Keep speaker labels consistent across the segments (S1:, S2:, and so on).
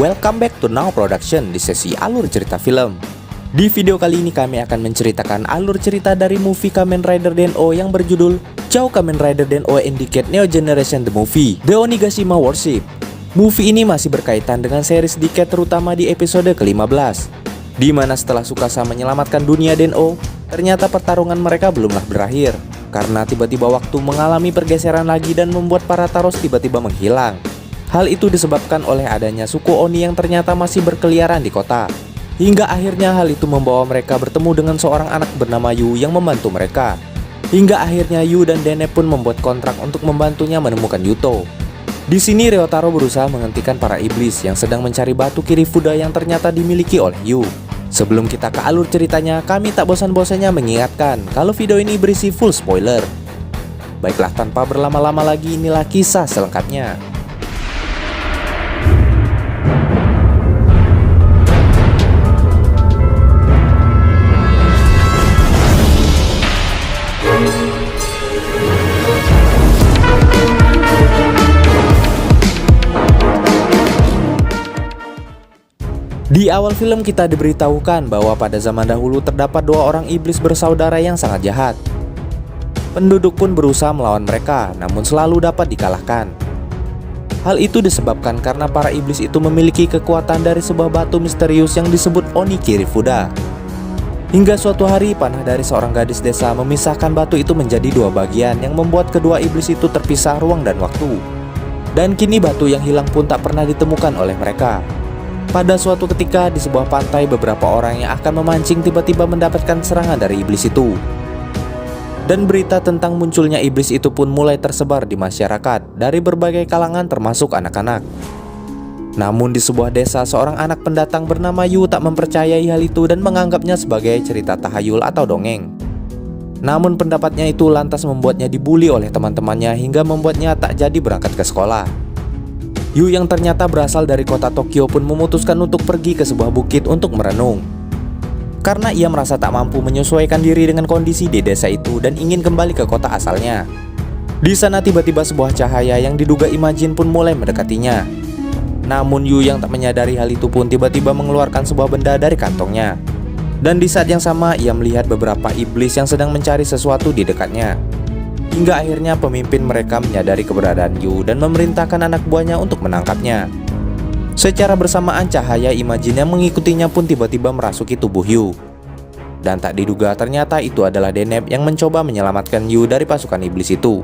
S1: Welcome back to Now Production di sesi alur cerita film. Di video kali ini kami akan menceritakan alur cerita dari movie Kamen Rider Den-O yang berjudul Chou Kamen Rider Den-O Indicate Neo Generation The Movie The Onigashima Worship. Movie ini masih berkaitan dengan series Decade terutama di episode ke-15, di mana setelah Tsukasa menyelamatkan dunia Den-O, ternyata pertarungan mereka belumlah berakhir karena tiba-tiba waktu mengalami pergeseran lagi dan membuat para Taros tiba-tiba menghilang. Hal itu disebabkan oleh adanya suku Oni yang ternyata masih berkeliaran di kota. Hingga akhirnya hal itu membawa mereka bertemu dengan seorang anak bernama Yu yang membantu mereka. Hingga akhirnya Yu dan Dene pun membuat kontrak untuk membantunya menemukan Yuto. Di sini Ryotaro berusaha menghentikan para iblis yang sedang mencari batu Kirifuda yang ternyata dimiliki oleh Yu. Sebelum kita ke alur ceritanya, kami tak bosan-bosannya mengingatkan kalau video ini berisi full spoiler. Baiklah, tanpa berlama-lama lagi, inilah kisah selengkapnya. Di awal film kita diberitahukan bahwa pada zaman dahulu terdapat dua orang iblis bersaudara yang sangat jahat. Penduduk pun berusaha melawan mereka, namun selalu dapat dikalahkan. Hal itu disebabkan karena para iblis itu memiliki kekuatan dari sebuah batu misterius yang disebut Oni Kirifuda. Hingga suatu hari panah dari seorang gadis desa memisahkan batu itu menjadi dua bagian yang membuat kedua iblis itu terpisah ruang dan waktu. Dan kini batu yang hilang pun tak pernah ditemukan oleh mereka. Pada suatu ketika di sebuah pantai, beberapa orang yang akan memancing tiba-tiba mendapatkan serangan dari iblis itu. Dan berita tentang munculnya iblis itu pun mulai tersebar di masyarakat dari berbagai kalangan termasuk anak-anak. Namun di sebuah desa, seorang anak pendatang bernama Yu tak mempercayai hal itu dan menganggapnya sebagai cerita tahayul atau dongeng. Namun pendapatnya itu lantas membuatnya dibully oleh teman-temannya hingga membuatnya tak jadi berangkat ke sekolah. Yu yang ternyata berasal dari kota Tokyo pun memutuskan untuk pergi ke sebuah bukit untuk merenung. Karena ia merasa tak mampu menyesuaikan diri dengan kondisi di desa itu dan ingin kembali ke kota asalnya. Di sana tiba-tiba sebuah cahaya yang diduga Imagine pun mulai mendekatinya. Namun Yu yang tak menyadari hal itu pun tiba-tiba mengeluarkan sebuah benda dari kantongnya. Dan di saat yang sama ia melihat beberapa iblis yang sedang mencari sesuatu di dekatnya. Hingga akhirnya pemimpin mereka menyadari keberadaan Yu dan memerintahkan anak buahnya untuk menangkapnya. Secara bersamaan cahaya Imagine yang mengikutinya pun tiba-tiba merasuki tubuh Yu. Dan tak diduga ternyata itu adalah Deneb yang mencoba menyelamatkan Yu dari pasukan iblis itu.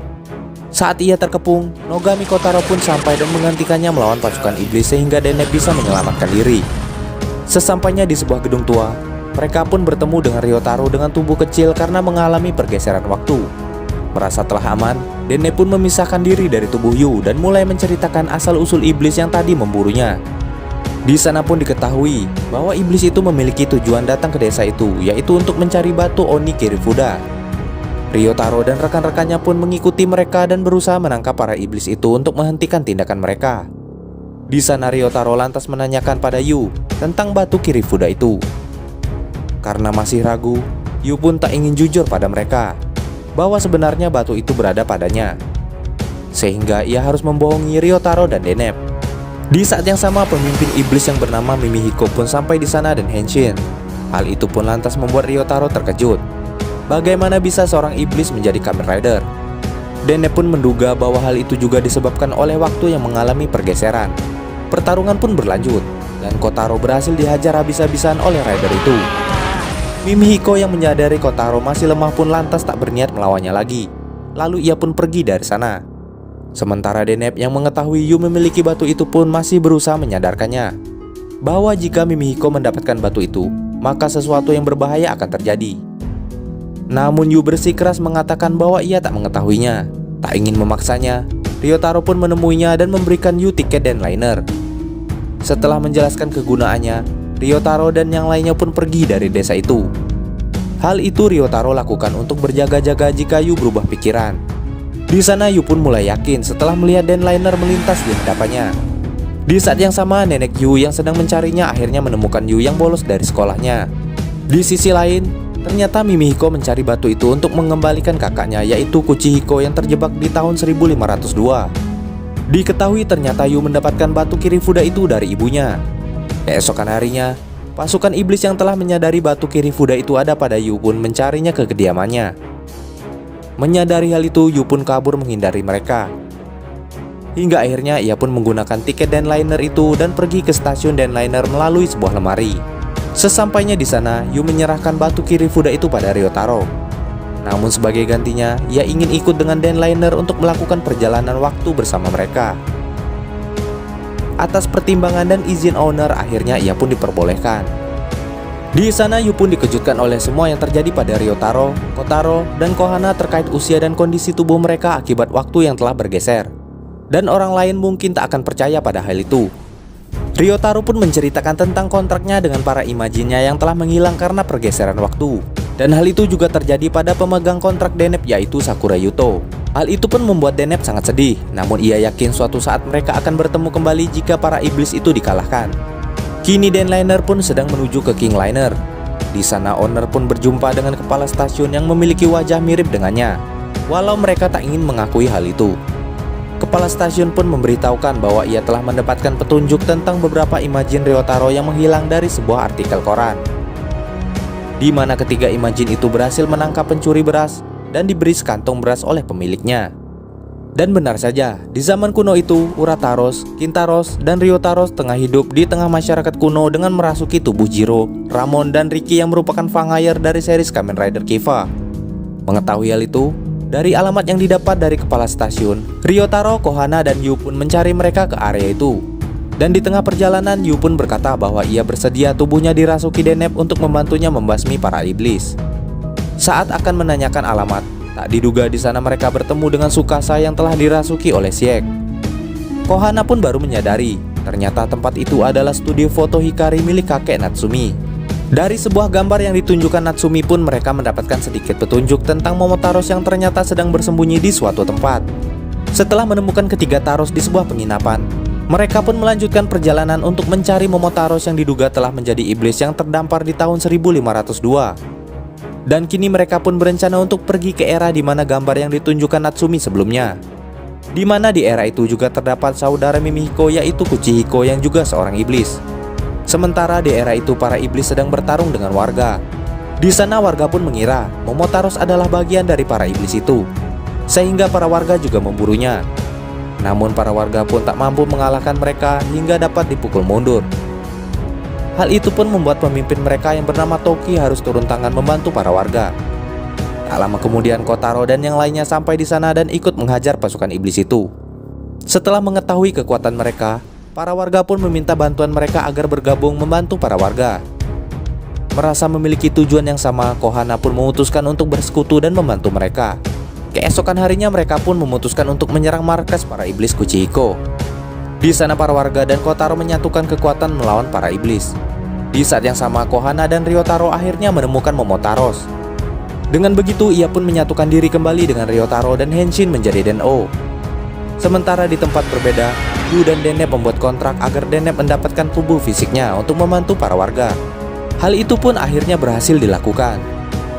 S1: Saat ia terkepung, Nogami Kotaro pun sampai dan menggantikannya melawan pasukan iblis sehingga Deneb bisa menyelamatkan diri. Sesampainya di sebuah gedung tua, mereka pun bertemu dengan Ryotaro dengan tubuh kecil karena mengalami pergeseran waktu. Merasa telah aman, Dene pun memisahkan diri dari tubuh Yu dan mulai menceritakan asal-usul iblis yang tadi memburunya. Di sana pun diketahui bahwa iblis itu memiliki tujuan datang ke desa itu, yaitu untuk mencari batu Oni Kirifuda. Ryotaro dan rekan-rekannya pun mengikuti mereka dan berusaha menangkap para iblis itu untuk menghentikan tindakan mereka. Di sana Ryotaro lantas menanyakan pada Yu tentang batu Kirifuda itu. Karena masih ragu, Yu pun tak ingin jujur pada mereka bahwa sebenarnya batu itu berada padanya, sehingga ia harus membohongi Ryotaro dan Deneb. Di saat yang sama, pemimpin iblis yang bernama Mimihiko pun sampai di sana dan Henshin. Hal itu pun lantas membuat Ryotaro terkejut. Bagaimana bisa seorang iblis menjadi Kamen Rider? Deneb pun menduga bahwa hal itu juga disebabkan oleh waktu yang mengalami pergeseran. Pertarungan pun berlanjut, dan Kotaro berhasil dihajar habis-habisan oleh rider itu. Mimihiko yang menyadari Kotaro masih lemah pun lantas tak berniat melawannya lagi. Lalu ia pun pergi dari sana. Sementara Deneb yang mengetahui Yu memiliki batu itu pun masih berusaha menyadarkannya bahwa jika Mimihiko mendapatkan batu itu, maka sesuatu yang berbahaya akan terjadi. Namun Yu bersikeras mengatakan bahwa ia tak mengetahuinya. Tak ingin memaksanya, Ryotaro pun menemuinya dan memberikan Yu tiket dan liner. Setelah menjelaskan kegunaannya, Ryotaro dan yang lainnya pun pergi dari desa itu. Hal itu Ryotaro lakukan untuk berjaga-jaga jika Yu berubah pikiran. Di sana Yu pun mulai yakin setelah melihat Denliner melintas di hadapannya. Di saat yang sama, nenek Yu yang sedang mencarinya akhirnya menemukan Yu yang bolos dari sekolahnya. Di sisi lain, ternyata Mimihiko mencari batu itu untuk mengembalikan kakaknya, yaitu Kuchihiko yang terjebak di tahun 1502. Diketahui ternyata Yu mendapatkan batu Kirifuda itu dari ibunya. Keesokan harinya, pasukan iblis yang telah menyadari batu Kirifuda itu ada pada Yu pun mencarinya ke kediamannya. Menyadari hal itu, Yu pun kabur menghindari mereka. Hingga akhirnya ia pun menggunakan tiket Denliner itu dan pergi ke stasiun Denliner melalui sebuah lemari. Sesampainya di sana, Yu menyerahkan batu Kirifuda itu pada Ryotaro. Namun sebagai gantinya, ia ingin ikut dengan Denliner untuk melakukan perjalanan waktu bersama mereka. Atas pertimbangan dan izin owner, akhirnya ia pun diperbolehkan. Di sana Yu pun dikejutkan oleh semua yang terjadi pada Ryotaro, Kotaro, dan Kohana terkait usia dan kondisi tubuh mereka akibat waktu yang telah bergeser. Dan orang lain mungkin tak akan percaya pada hal itu. Ryotaro pun menceritakan tentang kontraknya dengan para imajinnya yang telah menghilang karena pergeseran waktu. Dan hal itu juga terjadi pada pemegang kontrak Deneb yaitu Sakura Yuto. Hal itu pun membuat Deneb sangat sedih, namun ia yakin suatu saat mereka akan bertemu kembali jika para iblis itu dikalahkan. Kini Denliner pun sedang menuju ke King Liner. Di sana owner pun berjumpa dengan kepala stasiun yang memiliki wajah mirip dengannya, walau mereka tak ingin mengakui hal itu. Kepala stasiun pun memberitahukan bahwa ia telah mendapatkan petunjuk tentang beberapa imajin Ryotaro yang menghilang dari sebuah artikel koran, di mana ketiga imajin itu berhasil menangkap pencuri beras dan diberi sekantong beras oleh pemiliknya. Dan benar saja, di zaman kuno itu, Urataros, Kintaros, dan Ryotaros tengah hidup di tengah masyarakat kuno dengan merasuki tubuh Jiro, Ramon, dan Riki yang merupakan Fangayer dari series Kamen Rider Kiva. Mengetahui hal itu, dari alamat yang didapat dari kepala stasiun, Ryotaro, Kohana, dan Yu pun mencari mereka ke area itu. Dan di tengah perjalanan, Yu pun berkata bahwa ia bersedia tubuhnya dirasuki Deneb untuk membantunya membasmi para iblis. Saat akan menanyakan alamat, tak diduga di sana mereka bertemu dengan Tsukasa yang telah dirasuki oleh Siek. Kohana pun baru menyadari, ternyata tempat itu adalah studio foto Hikari milik kakek Natsumi. Dari sebuah gambar yang ditunjukkan Natsumi pun mereka mendapatkan sedikit petunjuk tentang Momotaros yang ternyata sedang bersembunyi di suatu tempat. Setelah menemukan ketiga Taros di sebuah penginapan, mereka pun melanjutkan perjalanan untuk mencari Momotaros yang diduga telah menjadi iblis yang terdampar di tahun 1502. Dan kini mereka pun berencana untuk pergi ke era di mana gambar yang ditunjukkan Natsumi sebelumnya, di mana di era itu juga terdapat saudara Mimihiko yaitu Kuchihiko yang juga seorang iblis. Sementara di era itu para iblis sedang bertarung dengan warga. Di sana warga pun mengira Momotaros adalah bagian dari para iblis itu, sehingga para warga juga memburunya. Namun para warga pun tak mampu mengalahkan mereka hingga dapat dipukul mundur. Hal itu pun membuat pemimpin mereka yang bernama Toki harus turun tangan membantu para warga. Tak lama kemudian Kotaro dan yang lainnya sampai di sana dan ikut menghajar pasukan iblis itu. Setelah mengetahui kekuatan mereka, para warga pun meminta bantuan mereka agar bergabung membantu para warga. Merasa memiliki tujuan yang sama, Kohana pun memutuskan untuk bersekutu dan membantu mereka. Keesokan harinya mereka pun memutuskan untuk menyerang markas para iblis Kuchihiko. Di sana para warga dan Kotaro menyatukan kekuatan melawan para iblis. Di saat yang sama Kohana dan Ryotaro akhirnya menemukan Momotaros. Dengan begitu ia pun menyatukan diri kembali dengan Ryotaro dan Henshin menjadi Den-O. Sementara di tempat berbeda, Yu dan Deneb membuat kontrak agar Deneb mendapatkan tubuh fisiknya untuk membantu para warga. Hal itu pun akhirnya berhasil dilakukan.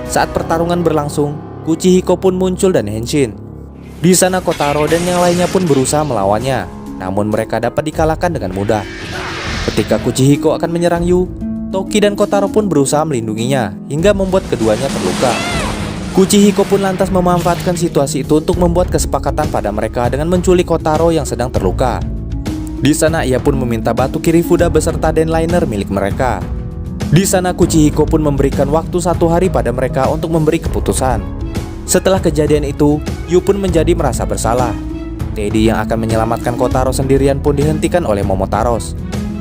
S1: Saat pertarungan berlangsung, Kuchihiko pun muncul dan Henshin. Di sana Kotaro dan yang lainnya pun berusaha melawannya, namun mereka dapat dikalahkan dengan mudah. Ketika Kuchihiko akan menyerang Yu, Toki dan Kotaro pun berusaha melindunginya hingga membuat keduanya terluka. Kuchihiko pun lantas memanfaatkan situasi itu untuk membuat kesepakatan pada mereka dengan menculik Kotaro yang sedang terluka. Di sana ia pun meminta batu Kirifuda beserta Denliner milik mereka. Di sana Kuchihiko pun memberikan waktu 1 hari pada mereka untuk memberi keputusan. Setelah kejadian itu, Yu pun menjadi merasa bersalah. Teddy yang akan menyelamatkan Kotaro sendirian pun dihentikan oleh Momotaros.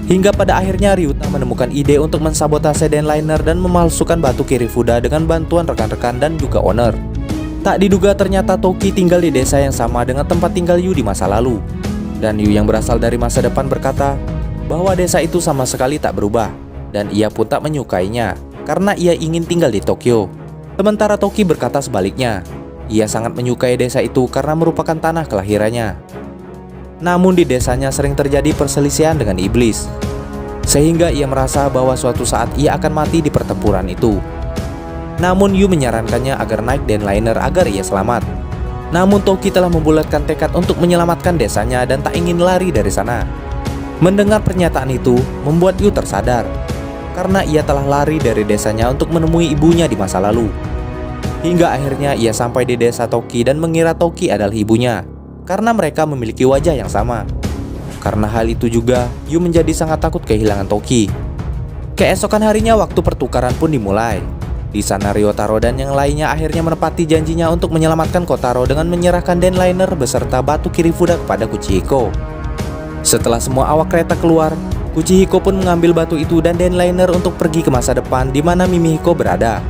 S1: Hingga pada akhirnya Ryuta menemukan ide untuk mensabotase Denliner dan memalsukan batu Kirifuda dengan bantuan rekan-rekan dan juga owner. Tak diduga ternyata Toki tinggal di desa yang sama dengan tempat tinggal Yu di masa lalu. Dan Yu yang berasal dari masa depan berkata bahwa desa itu sama sekali tak berubah, dan ia pun tak menyukainya karena ia ingin tinggal di Tokyo. Sementara Toki berkata sebaliknya, ia sangat menyukai desa itu karena merupakan tanah kelahirannya. Namun di desanya sering terjadi perselisihan dengan iblis, sehingga ia merasa bahwa suatu saat ia akan mati di pertempuran itu. Namun Yu menyarankannya agar naik Denliner agar ia selamat. Namun Toki telah membulatkan tekad untuk menyelamatkan desanya dan tak ingin lari dari sana. Mendengar pernyataan itu membuat Yu tersadar, karena ia telah lari dari desanya untuk menemui ibunya di masa lalu. Hingga akhirnya ia sampai di desa Toki dan mengira Toki adalah ibunya, karena mereka memiliki wajah yang sama. Karena hal itu juga, Yu menjadi sangat takut kehilangan Toki. Keesokan harinya waktu pertukaran pun dimulai. Di sana Ryotaro dan yang lainnya akhirnya menepati janjinya untuk menyelamatkan Kotaro dengan menyerahkan Denliner beserta batu Kirifuda kepada Kuchihiko. Setelah semua awak kereta keluar, Kuchihiko pun mengambil batu itu dan Denliner untuk pergi ke masa depan di mana Mimihiko berada.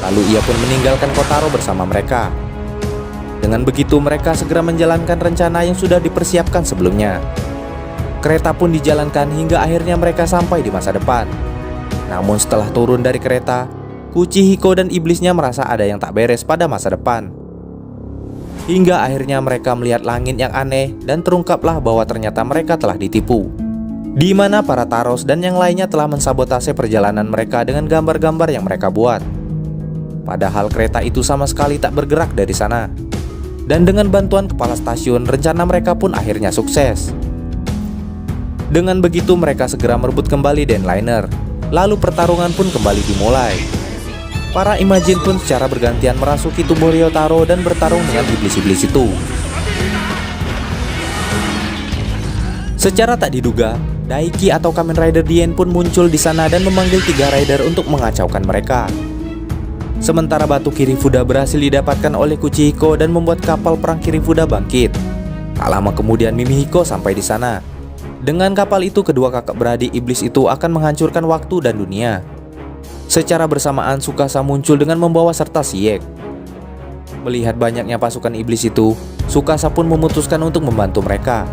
S1: Lalu ia pun meninggalkan Kotaro bersama mereka. Dengan begitu mereka segera menjalankan rencana yang sudah dipersiapkan sebelumnya. Kereta pun dijalankan hingga akhirnya mereka sampai di masa depan. Namun setelah turun dari kereta, Kuchihiko dan iblisnya merasa ada yang tak beres pada masa depan. Hingga akhirnya mereka melihat langit yang aneh dan terungkaplah bahwa ternyata mereka telah ditipu. Di mana para Taros dan yang lainnya telah mensabotase perjalanan mereka dengan gambar-gambar yang mereka buat. Padahal kereta itu sama sekali tak bergerak dari sana. Dan dengan bantuan kepala stasiun, rencana mereka pun akhirnya sukses. Dengan begitu mereka segera merebut kembali Denliner. Lalu pertarungan pun kembali dimulai. Para Imagine pun secara bergantian merasuki tubuh Ryotaro dan bertarung dengan iblis-iblis itu. Secara tak diduga, Daiki atau Kamen Rider Dien pun muncul di sana dan memanggil 3 rider untuk mengacaukan mereka. Sementara batu Kirifuda berhasil didapatkan oleh Kuchihiko dan membuat kapal perang Kirifuda bangkit. Tak lama kemudian Mimihiko sampai di sana. Dengan kapal itu kedua kakak beradik iblis itu akan menghancurkan waktu dan dunia. Secara bersamaan Tsukasa muncul dengan membawa serta Siek. Melihat banyaknya pasukan iblis itu, Tsukasa pun memutuskan untuk membantu mereka.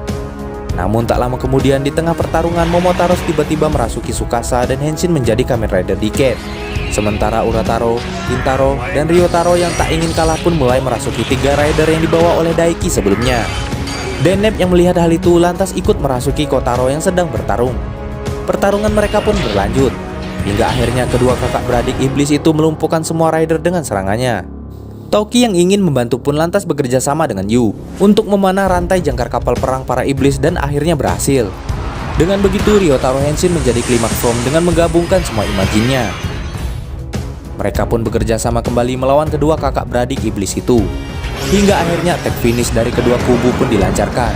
S1: Namun tak lama kemudian di tengah pertarungan Momotaros tiba-tiba merasuki Tsukasa dan Henshin menjadi Kamen Rider Decade. Sementara Urataro, Kintaro, dan Ryotaro yang tak ingin kalah pun mulai merasuki 3 rider yang dibawa oleh Daiki sebelumnya. Deneb yang melihat hal itu lantas ikut merasuki Kotaro yang sedang bertarung. Pertarungan mereka pun berlanjut. Hingga akhirnya kedua kakak beradik iblis itu melumpuhkan semua rider dengan serangannya. Toki yang ingin membantu pun lantas bekerja sama dengan Yu untuk memanah rantai jangkar kapal perang para iblis dan akhirnya berhasil. Dengan begitu Ryotaro Henshin menjadi klimaks form dengan menggabungkan semua imajinnya. Mereka pun bekerja sama kembali melawan kedua kakak beradik iblis itu. Hingga akhirnya attack finish dari kedua kubu pun dilancarkan.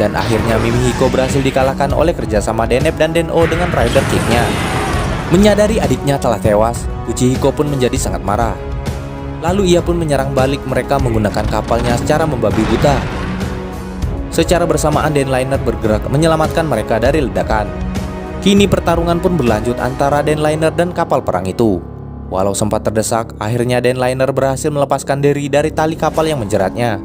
S1: Dan akhirnya Mimihiko berhasil dikalahkan oleh kerjasama Deneb dan Den-O dengan Rider Kick-nya. Menyadari adiknya telah tewas, Kuchihiko pun menjadi sangat marah. Lalu ia pun menyerang balik mereka menggunakan kapalnya secara membabi buta. Secara bersamaan Denliner bergerak menyelamatkan mereka dari ledakan. Kini pertarungan pun berlanjut antara Denliner dan kapal perang itu. Walau sempat terdesak, akhirnya Denliner berhasil melepaskan diri dari tali kapal yang menjeratnya.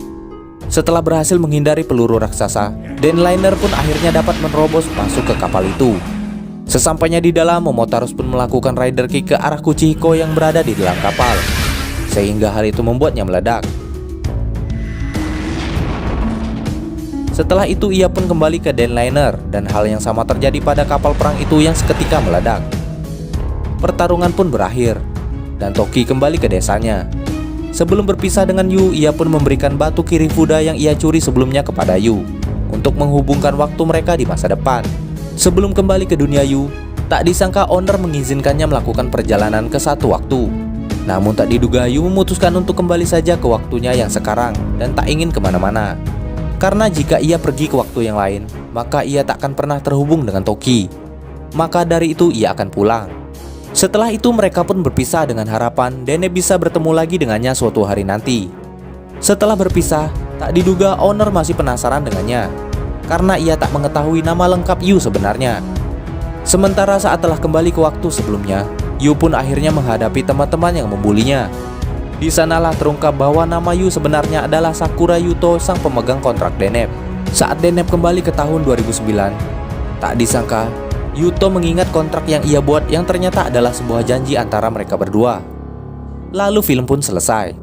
S1: Setelah berhasil menghindari peluru raksasa, Denliner pun akhirnya dapat menerobos masuk ke kapal itu. Sesampainya di dalam, Momotaros pun melakukan Rider Kick ke arah Kuchihiko yang berada di dalam kapal, sehingga hal itu membuatnya meledak. Setelah itu ia pun kembali ke Denliner dan hal yang sama terjadi pada kapal perang itu yang seketika meledak. Pertarungan pun berakhir dan Toki kembali ke desanya. Sebelum berpisah dengan Yu, ia pun memberikan batu Kirifuda yang ia curi sebelumnya kepada Yu untuk menghubungkan waktu mereka di masa depan. Sebelum kembali ke dunia Yu, tak disangka owner mengizinkannya melakukan perjalanan ke satu waktu. Namun tak diduga Yu memutuskan untuk kembali saja ke waktunya yang sekarang dan tak ingin kemana-mana. Karena jika ia pergi ke waktu yang lain, maka ia tak akan pernah terhubung dengan Toki. Maka dari itu ia akan pulang. Setelah itu mereka pun berpisah dengan harapan Deneb bisa bertemu lagi dengannya suatu hari nanti. Setelah berpisah, tak diduga owner masih penasaran dengannya, karena ia tak mengetahui nama lengkap Yu sebenarnya. Sementara saat telah kembali ke waktu sebelumnya, Yu pun akhirnya menghadapi teman-teman yang membulinya. Di sanalah terungkap bahwa nama Yu sebenarnya adalah Sakura Yuto, sang pemegang kontrak Deneb. Saat Deneb kembali ke tahun 2009, tak disangka Yuto mengingat kontrak yang ia buat yang ternyata adalah sebuah janji antara mereka berdua. Lalu film pun selesai.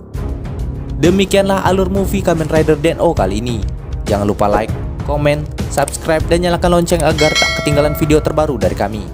S1: Demikianlah alur movie Kamen Rider Den-O kali ini. Jangan lupa like, komen, subscribe, dan nyalakan lonceng agar tak ketinggalan video terbaru dari kami.